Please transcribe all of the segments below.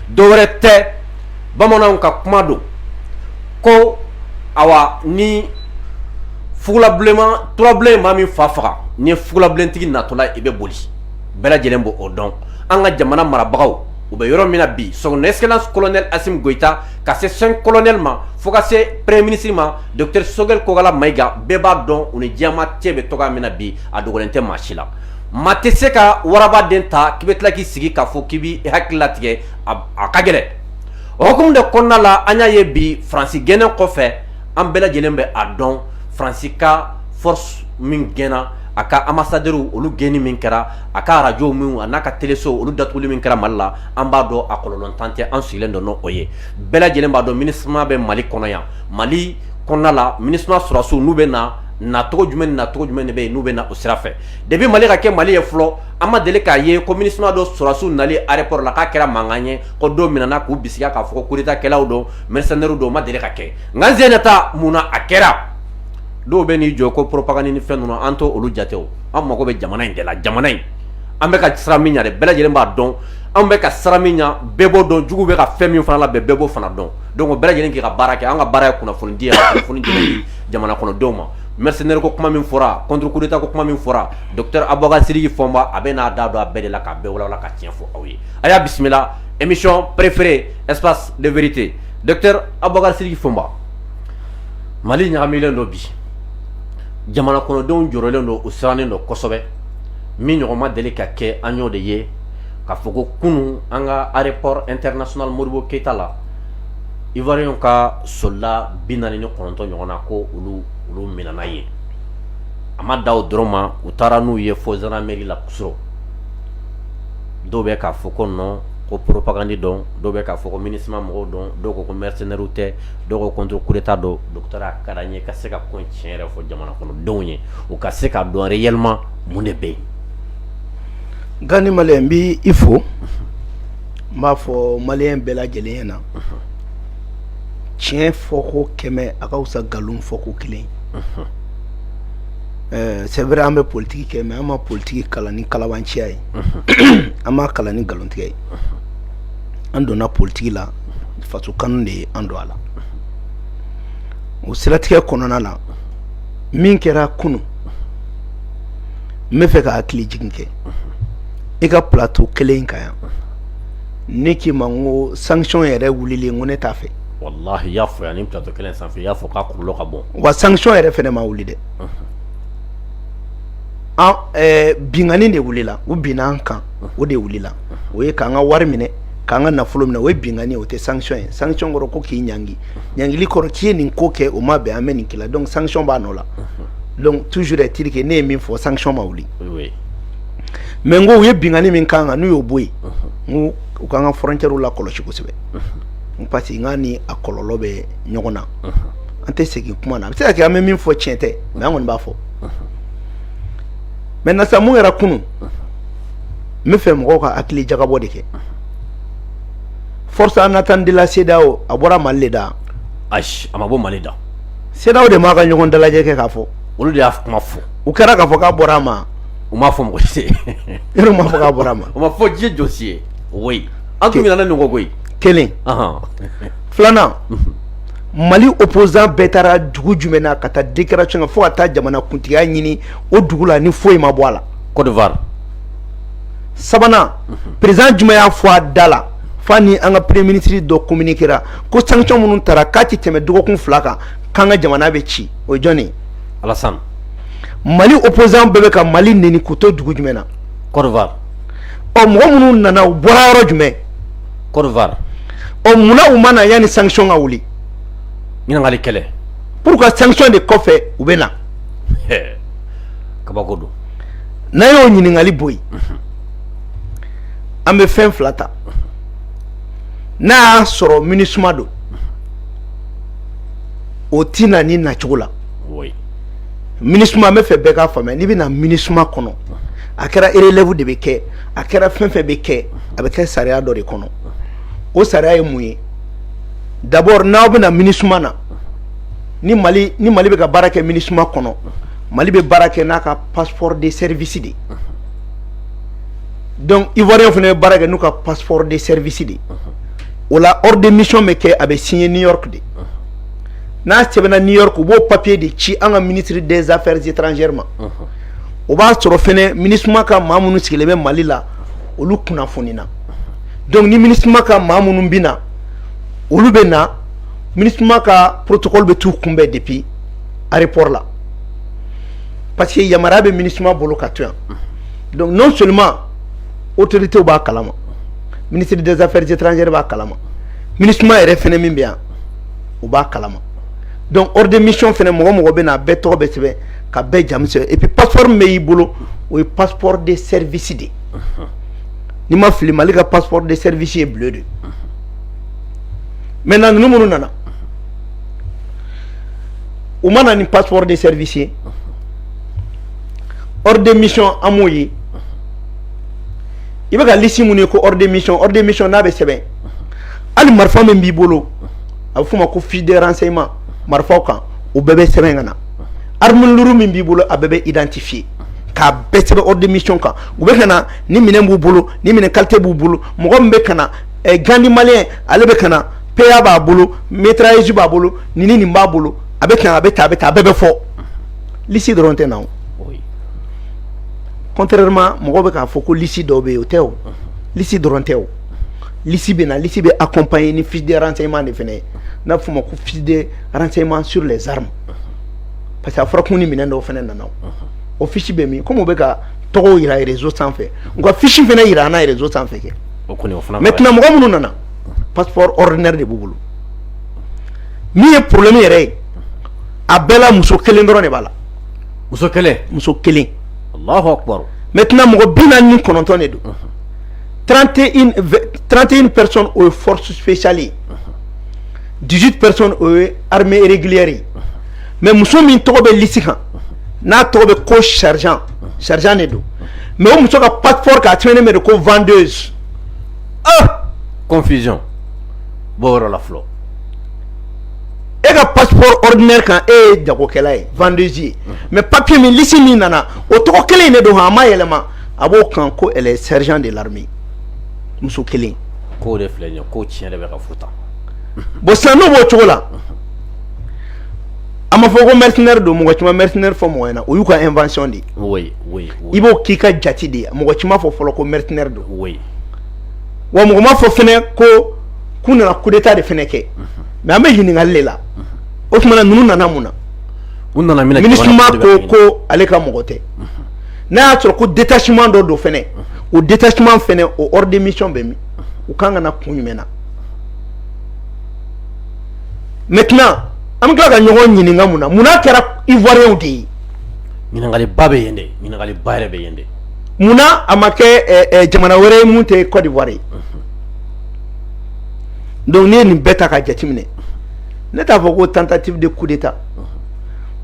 dɔwɛrɛ tɛ bamananw ka kuma don ko awa ni fugulabilenma turabilen maa min fa faga ni ye fugulabilentigi natɔla i bɛ boli bɛɛ lajɛlen b'o dɔn an ka jamana marabagaw u bɛ yɔrɔ min na bi son excellence colonel Assimi Goïta ka se 5 colonel ma fo ka se premier ministre ma docteur Sogel Kogala Maïga bɛɛ b'a dɔn u ni diɲɛma cɛ bɛ togoya min na bi a dogolen tɛ maa si la maa tɛ se ka warabaden ta k'i bɛ tila k'i sigi k'a fɔ k'i b'i hakili latigɛ a ka gɛlɛn o hukumu de kɔnɔna la an y'a ye bi Faransi gɛnɛ kɔfɛ an bɛɛ lajɛlen bɛ a dɔn Faransi ka force min gɛnna a ka ambassadeur olu gɛnni min kɛra a ka radio min a n'a ka téléso olu datuguli min kɛra Mali la an b'a dɔn a kɔlɔlɔntan tɛ an sigilen don n'o ye bɛɛ lajɛlen b'a dɔn MINUSMA bɛ Mali kɔnɔ yan Mali kɔnɔna la MINUSMA sɔrɔsiw n'u bɛ na cogo jumɛn ni nacogo jumɛn de bɛ yen n'u bɛ na o sira fɛ depuis Mali ka kɛ Mali ye fɔlɔ an ma deli k'a ye ko MINUSMA dɔ sɔrɔsiw nali aéroport la k'a kɛra mankan ye ko dɔw minɛna k'u bisigiya k'a fɔ ko coup d'état kɛlaw don mercenaires don o ma deli ka kɛ nka n sen ta mun na a kɛra dɔw bɛ n'i jɔ ko propagande ni fɛn ninnu an t'o olu jate o an mago bɛ jamana in de la jamana in an bɛ ka sira min ɲa dɛ bɛɛ lajɛlen b'a dɔn an bɛ ka sira min ɲa bɛɛ b'o dɔn jugu bɛ ka fɛn min fana labɛn bɛɛ b'o fana dɔn donc bɛɛ lajɛlen k'i ka baara kɛ an ka baara ye kunnafoni di kunnafoni di jamana kɔnɔdenw ma mercenaire ko kuma min fɔra contre coup d'état ko kuma min fɔra docteur Aboubacar Sidiki Fɔnba a bɛ n'a da don a bɛɛ de la k'a bɛɛ walawala ka tiɲɛ fɔ aw ye a y'a bisimila émission préférée espace de vérité docteur Aboubacar Sidiki Fɔnba Mali ɲagamilen don bi jamana kɔnɔdenw jɔrɔlen don o sirannen don kosɛbɛ min ɲɔgɔn ma deli ka kɛ an y'o de ye k'a fɔ ko kunun an ka aéroport international Modibo Keita la Ivoirien ka soldat 49 ɲɔgɔn na ko olu minɛna ye a ma da o dɔrɔn ma u taara n'u ye fo gendarmerie la Kusuro dɔw bɛ k'a fɔ ko non ko propagande dɔn dɔw bɛ k'a fɔ ko MINUSMA mɔgɔw dɔn dɔw ko ko mercenaires tɛ dɔw ko contre coup d'état dɔn docteur a ka d'an ye ka se ka ko in tiɲɛ yɛrɛ fɔ jamana kɔnɔdenw ye u ka se ka dɔn réellement mun de bɛ yen. Gani malien n b'i fo n b'a fɔ malien bɛɛ lajɛlen ɲɛna tiɲɛ fɔ ko 100 a ka fisa nkalon fɔ ko 1 c'est vrai an bɛ politique kɛ mais an ma politique kalan ni kalabanciya ye an m'a kalan ni nkalontigɛ ye an donna politique la faso kanu de ye an don a la o siratigɛ kɔnɔna la min kɛra kunu n bɛ fɛ ka hakili jigin kɛ i ka plateau kelen in kan yan ne k'i ma n ko sanction yɛrɛ wulilen n ko ne t'a fɛ wallahi y'a fɔ yan ni plateau kelen sanfɛ i y'a fɔ k'a kɔlɔlɔ ka bon wa sanction yɛrɛ fɛnɛ ma wuli dɛ bingani de wulila u binna an kan o de wulila o ye k'an ka wari minɛ k'an ka nafolo minɛ o ye bingani o tɛ sanction ye sanction kɔrɔ ko k'i ɲangi ɲangili kɔrɔ k'i ye nin ko kɛ o ma bɛn an bɛ nin kɛla donc sanction b'a nɔ la donc toujours est-il que ne ye min fɔ sanction ma wuli mais n ko u ye bingani min k'an kan n'u y'o bɔ yen n ko u k'an ka frontière la kɔlɔsi kosɛbɛ parce que n k'a ni a kɔlɔlɔ bɛ ɲɔgɔn na an tɛ segin kuma na a bɛ se ka kɛ an bɛ min fɔ tiɲɛ tɛ mais an kɔni b'a fɔ maintenant sa mun yɛrɛ kunu n bɛ fɛ mɔgɔw ka hakili jagabɔ de kɛ force en attente de la CEDEAO a bɔra Mali de da ayi a ma bɔ Mali da CEDEAO de m'a ka ɲɔgɔn dalajɛ kɛ k'a fɔ olu de y'a kuma fɔ u kɛra k'a fɔ k'a bɔra a ma u m'a fɔ mɔgɔ si yɛrɛ u m'a fɔ k'a bɔra a ma u ma fɔ diɲɛ jɔsi ye oui an tun minɛna nin ko koyi kelen filanan Mali opposant bɛɛ taara dugu jumɛn na ka taa déclaration kɛ fo ka taa jamana kuntigiya ɲini o dugu la ni foyi ma bɔ a la Côte d'Ivoire sabanan président jumɛn y'a fɔ a da la fa ni an ka premier ministre dɔ communiquera ko sanction minnu taara k'a tɛ tɛmɛ dɔgɔkun 2 kan k'an ka jamana bɛ ci o ye jɔnni Alassane Mali opposant bɛɛ bɛ ka Mali neni k'u to dugu jumɛn na Côte d'Ivoire ɔ mɔgɔ minnu nana u bɔra yɔrɔ jumɛn Côte d'Ivoire ɔ munna u ma na yanni sanction ka wuli ɲininkali kɛlɛ pourquoi sanction de kɔfɛ u bɛ na kabako don n'an y'o ɲininkali bɔ yen an bɛ fɛn 2 ta n'a y'a sɔrɔ MINUSMA don o tɛ na ni nacogo la MINUSMA n bɛ fɛ bɛɛ k'a faamuya n'i bɛna MINUSMA kɔnɔ a kɛra relève de bɛ kɛ a kɛra fɛn fɛn bɛ kɛ a bɛ kɛ sariya dɔ de kɔnɔ o sariya ye mun ye d'abord n'aw bɛna MINUSMA na ni Mali bɛ ka baara kɛ MINUSMA kɔnɔ Mali bɛ baara kɛ n'a ka passeport de service de donc Ivoirien fana bɛ baara kɛ n'u ka passeport de service de o la ordre de mission me ke abe signé New York de n'a sɛbɛnna New York u b'o papier de ci an ka ministre des affaires étrangères ma o b'a sɔrɔ fɛnɛ MINUSMA ka maa minnu sigilen bɛ Mali la olu kunnafonina donc ni MINUSMA ka maa minnu bɛ na olu bɛ na MINUSMA ka protocole bɛ t'u kunbɛn depuis aéroport la parce que yamaruya bɛ MINUSMA bolo ka to yan donc non seulement autorité b'a kalama ministre des affaires étrangères b'a kalama MINUSMA yɛrɛ fɛnɛ min bɛ yan o b'a kalama donc ordre de mission fɛnɛ mɔgɔ bɛ na bɛɛ tɔgɔ bɛ sɛbɛn ka bɛɛ jamu sɛbɛn et puis passeport min bɛ y'i bolo o ye passeport de service de ni ma fili Mali ka passeport de service ye bleu de maintenant ninnu minnu nana u ma na ni passeport de service ye ordre de mission an m'o ye i bɛ ka liste minnu ye ko ordre de mission n'a bɛ sɛbɛn hali marifa min b'i bolo a bɛ f'o ma ko fiche de renseignement marifaw kan o bɛɛ bɛ sɛbɛn ka na arme lourd min b'i bolo a bɛɛ bɛ identifier k'a bɛɛ sɛbɛn ordre de mission kan u bɛ ka na ni minɛn b'u bolo ni minɛn qualité b'u bolo mɔgɔ min bɛ ka na gandi malien ale bɛ ka na PA b'a bolo métrailleuse b'a bolo nin b'a bolo a bɛ tan a bɛ tan a bɛɛ bɛ fɔ liste dɔrɔn tɛ na o contrairement mɔgɔ bɛ k'a fɔ ko liste dɔw bɛ yen o tɛ o liste dɔrɔn tɛ o liste bɛ na liste bɛ accompagner ni fiche de renseignement de fɛnɛ ye n'a bɛ f'o ma ko fiche de renseignement sur les armes parce que a fɔra ko ni minɛn dɔw fɛnɛ nana o fiche bɛ min comme o bɛ ka tɔgɔw yira réseau sanfɛ nka fiche fɛnɛ yira an na réseau sanfɛ kɛ maintenant mɔgɔ minnu nana passeport ordinaire de b'u bolo min ye problème yɛrɛ ye a bɛɛ la muso kelen dɔrɔn de b'a la muso kelen Allahu Akbar maintenant mɔgɔ 49 de don 31 personnes aux forces spéciales 18 personnes aux armées régulières mais muso min tɔgɔ bɛ liste kan n'a tɔgɔ bɛ ko sergent de don mais o muso ka passeport k'a tɛmɛnen bɛ de ko vendeuse confusion b'o yɔrɔ la fɔlɔ e ka passeport ordinaire kan e ye jagokɛla ye vendeuse ye mais papier min liste min nana o tɔgɔ kelen de don a ma yɛlɛma a b'o kan ko elle est sergent de l'armée muso kelen k'o de filɛ nin ye k'o tiɲɛ de bɛ ka fɔ tan bon sisan n'o b'o cogo la a ma fɔ ko mercenaire don mɔgɔ caman mercenaire fɔ mɔgɔ ɲɛna o y'u ka invention de oui i b'o k'i ka jate de ye mɔgɔ caman fɔ fɔlɔ ko mercenaire don oui wa mɔgɔ ma fɔ fɛnɛ ko k'u nana coup d'état de fɛnɛ kɛ mais an bɛ ɲininkali de la o tuma na ninnu nana mun na MINUSMA ko ale ka mɔgɔ tɛ n'a y'a sɔrɔ ko détachement dɔ don fɛnɛ o détachement fɛnɛ o ordre de mission bɛ min u kan ka na kun jumɛn na maintenant an bɛ tila ka ɲɔgɔn ɲininka mun na kɛra ivoirien de ye ɲininkaliba bɛ yen dɛ ɲininkaliba yɛrɛ bɛ yen dɛ mun na a ma kɛ jamana wɛrɛ ye mun tɛ Côte d'Ivoire ye donc n'i ye nin bɛɛ ta ka jateminɛ ne t'a fɔ ko tentative de coup d'état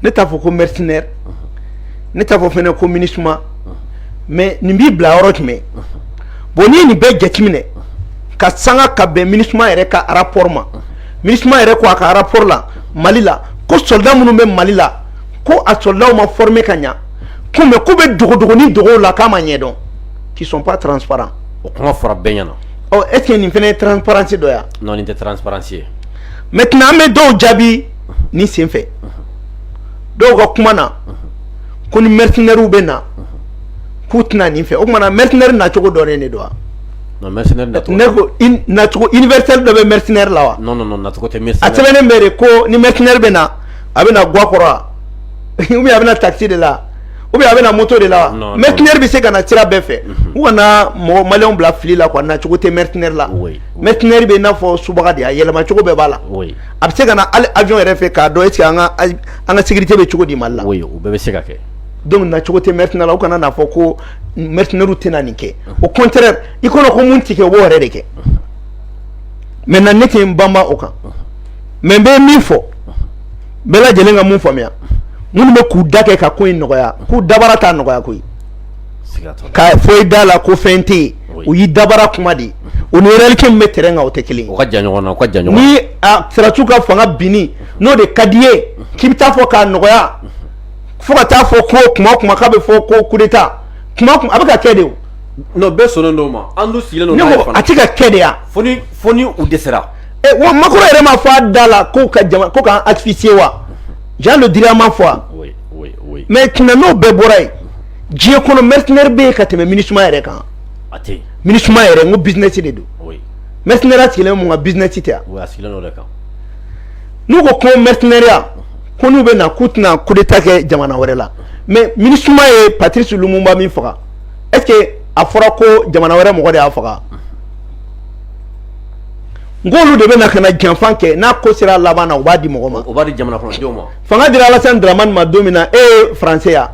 ne t'a fɔ ko mercenaire ne t'a fɔ fɛnɛ ko MINUSMA mais nin b'i bila yɔrɔ jumɛn bon n'i ye nin bɛɛ jateminɛ ka sanga ka bɛn MINUSMA yɛrɛ ka rapport ma MINUSMA yɛrɛ ko a ka rapport la Mali la ko soldat minnu bɛ Mali la ko a soldat ma formé ka ɲa ko mais ko bɛ dogodogonin dogow la k'a ma ɲɛdɔn qui sont pas transparents o kuma fɔra bɛɛ ɲɛna est-ce que nin fɛnɛ ye transparence dɔ ya non nin tɛ transparence ye maintenant an bɛ dɔw jaabi ni sen fɛ dɔw ka kuma na ko ni mercenaires bɛ na k'u tɛna nin fɛ o tuma na mercenaire nacogo dɔ de don wa non mercenaire nacogo ne ko nacogo universel dɔ bɛ mercenaire la wa non nacogo tɛ a mercenaire sɛbɛnnen bɛ de ko ni mercenaire bɛ na a bɛ na guakɔrɔ wa ou bien a bɛ na taxi de la ou bien a bɛ na moto de la wa mercenaire bɛ se ka na sira bɛɛ fɛ u kana mɔgɔ maliyɛnw bila fili la quoi nacogo tɛ mercenaire la mercenaire bɛ i n'a fɔ subaga de a yɛlɛma cogo bɛɛ b'a la a bɛ se ka na hali avion yɛrɛ fɛ k'a dɔn est-ce que an ka sécurité bɛ cogo di Mali la o bɛɛ bɛ se ka kɛ donc nacogo tɛ mercenaire la u kana n'a fɔ ko mercenaire tɛna nin kɛ au contraire i kɔnɔ ko mun ti kɛ o b'o yɛrɛ de kɛ maintenant ne tɛ n banban o kan mais n bɛ min fɔ bɛɛ lajɛlen ka mun faamuya minnu bɛ k'u da kɛ ka ko in nɔgɔya k'u dabara t'a nɔgɔya koyi ka fɔ i da la ko fɛn tɛ yen o y'i dabara kuma de ye o ni réalité min bɛ terrain kan o tɛ kelen ye o ka jan ɲɔgɔn na o ka jan ɲɔgɔn na ni a sirasiw ka fanga binni n'o de ka di ye k'i bɛ taa fɔ k'a nɔgɔya fo ka taa fɔ ko kuma o kuma k'a bɛ fɔ ko coup d'état kuma a bɛ ka kɛ de o no be sono no ma andu sile no ne ko atika kedeya foni ou desera wa makoro yɛrɛ ma fɔ a da la ko ka jama ko ka asphyxier wa Jean le dirait ma foi oui mais kina no bɛɛ bɔra ye diɲɛ kɔnɔ mercenaire bɛ yen ka tɛmɛ MINUSMA yɛrɛ kan ate MINUSMA yɛrɛ n ko business de don mercenaire sigilen mun ka business tɛ yan oui asigilen no de kan n'u ko ko mercenaire ko n'u bɛ na k'u tɛna coup d'état kɛ jamana wɛrɛ la mais MINUSMA ye Patrice Lumumba min faga est-ce que a fɔra ko jamana wɛrɛ mɔgɔ de y'a faga ngolu de bɛ na kana janfan kɛ n'a ko sera laban na u b'a di mɔgɔ ma o b'a di jamana kɔnɔdenw ma fanga dira Alassane Dramane ma don min na français ya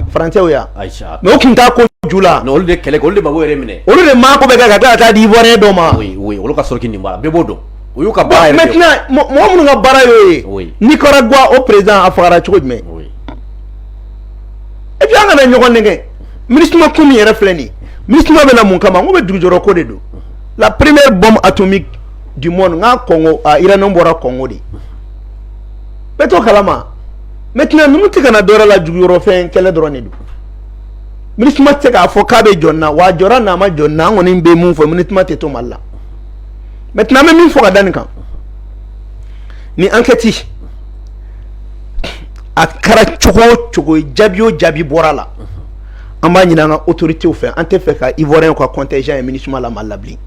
Aïcha mais o tun t'a ko ju la non olu de kɛlɛ kɛ olu de mako yɛrɛ minɛ olu de maa ko bɛ kɛ ka tila ka taa di ivoirien dɔ ma oui olu ka sɔrɔki nin b'a la bɛɛ b'o dɔn o y'u ka baara yɛrɛ maintenant mɔgɔ minnu ka baara y'o ye Nicaragua o président a fagara cogo jumɛn et puis an kana ɲɔgɔn nɛgɛ MINUSMA ko min yɛrɛ filɛ nin MINUSMA bɛ na mun kama n ko bɛ dugujɔrɔ ko de don la première bombe atomique du monde nga Congo a Iran bɔra Congo de bɛɛ t'o kalama maintenant numu tɛ kana dɔwɛrɛ la juguyɔrɔ fɛn kɛlɛ dɔrɔn de don MINUSMA tɛ se k'a fɔ k'a bɛ jɔn na wa jɔra n'a ma jɔn na an kɔni bɛ mun fɔ MINUSMA tɛ to Mali la maintenant an bɛ min fɔ ka da nin kan ni enquête a kɛra cogo o cogo jaabi o jaabi bɔra la an b'a ɲini an ka autorités fɛ an tɛ fɛ ka ivoirien ka contingent ye MINUSMA la Mali la bilen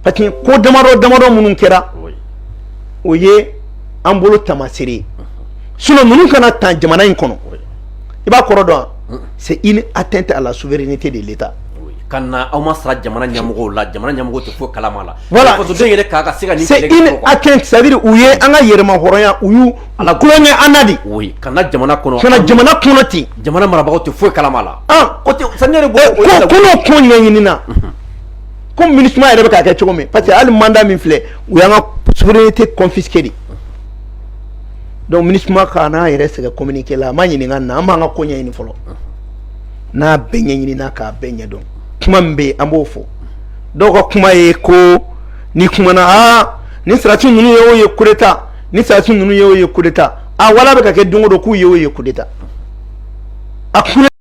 parce que ko damadɔ minnu kɛra o ye an bolo tamasere ye sinon ninnu kana tan jamana in kɔnɔ i b'a kɔrɔ dɔn c'est une atteinte à la souveraineté de l'État kana aw ma sara jamana ɲɛmɔgɔw la jamana ɲɛmɔgɔw tɛ foyi kalama la voilà fasoden yɛrɛ k'a ka se ka nin c'est une atteinte c'est à dire u ye an ka yɛrɛma hɔrɔnya u y'u ala kulonkɛ an na de kana jamana kɔnɔ jamana kɔnɔ ten jamana marabagaw tɛ foyi kalama la ko n'o ko ɲɛɲini na comme MINUSMA yɛrɛ bɛ k'a kɛ cogo min parce que hali mandat min filɛ u y'an ka souveraineté confisquée de donc MINUSMA kana yɛrɛ sɛgɛn communiqué la a ma ɲininka na an b'an ka ko ɲɛɲini fɔlɔ n'a bɛɛ ɲɛɲinina k'a bɛɛ ɲɛdɔn kuma min bɛ yen an b'o fɔ dɔw ka kuma ye ko ni kumana ni sarasi ninnu ye o ye coup d'état ni sarasi ninnu ye o ye coup d'état wala bɛ ka kɛ don o don k'u ye o ye coup d'état a